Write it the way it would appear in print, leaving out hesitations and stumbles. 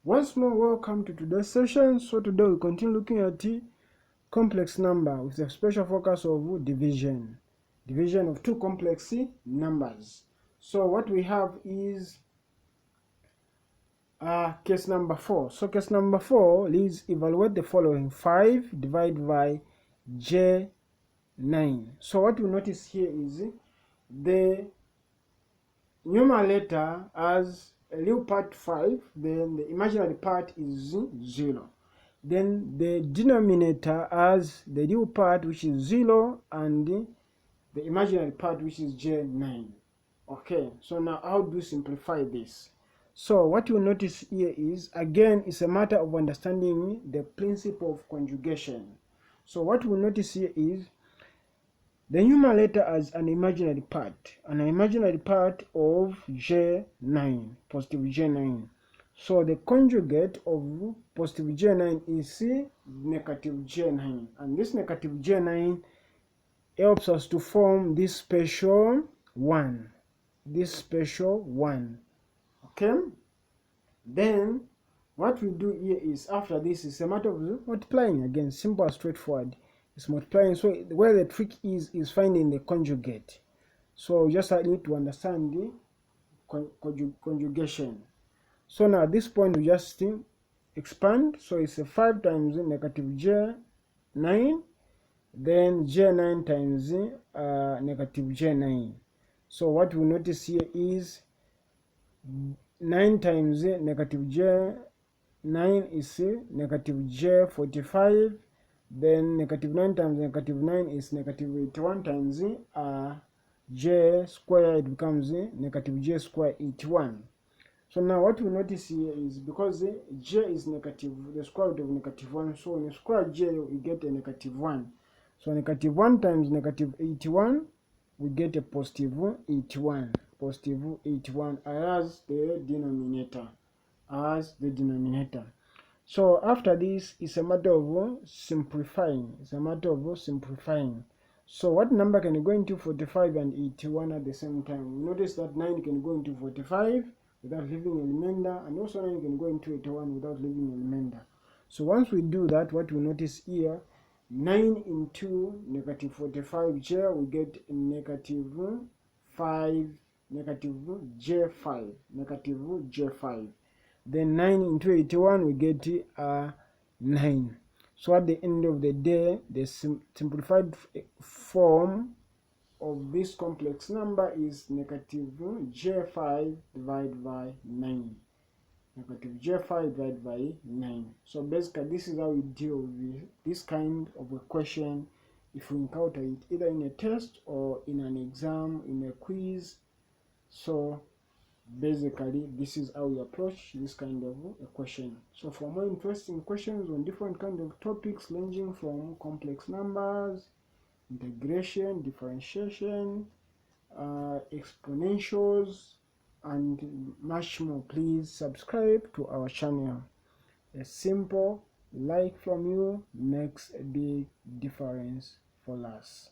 Once more, welcome to today's session. So today we continue looking at the complex number with a special focus of division of two complex numbers. So what we have is case number 4. So case number 4 is evaluate the following: 5 divided by j9. So what you notice here is the numerator has a real part 5, then the imaginary part is 0. Then the denominator has the real part, which is 0, and the imaginary part, which is j9. Okay, so now how do you simplify this? So what you notice here is, again, it's a matter of understanding the principle of conjugation. So what we notice here is the numerator has an imaginary part of j9, positive j9. So the conjugate of positive j9 is negative j9, and this negative j9 helps us to form this special one. Okay, then what we do here is, after this is a matter of multiplying. Again, simple and straightforward. It's multiplying. So where the trick is finding the conjugate. So just need to understand the conjugation. So now at this point we just expand. So it's a 5 times negative j9, then j9 times negative j9. So what we notice here is 9 times negative j9 is negative j45. Then negative 9 times negative 9 is negative 81 times j square, it becomes negative j square 81. So now what we notice here is, because j is negative, the square root of negative 1, so when you square j we get a negative 1. So negative 1 times negative 81, we get a positive 81. As the denominator. So after this, it's a matter of simplifying. So what number can go into 45 and 81 at the same time? We notice that 9 can go into 45 without leaving a remainder, and also 9 can go into 81 without leaving a remainder. So once we do that, what we notice here, 9 into negative 45j, we get negative j5. Then 9 into 81, we get 9. So at the end of the day, the simplified form of this complex number is negative j5 divided by 9. So basically, this is how we deal with this kind of a question if we encounter it either in a test or in an exam, in a quiz. So basically, this is how we approach this kind of a question. So for more interesting questions on different kind of topics ranging from complex numbers, integration, differentiation, exponentials, and much more, please subscribe to our channel. A simple like from you makes a big difference for us.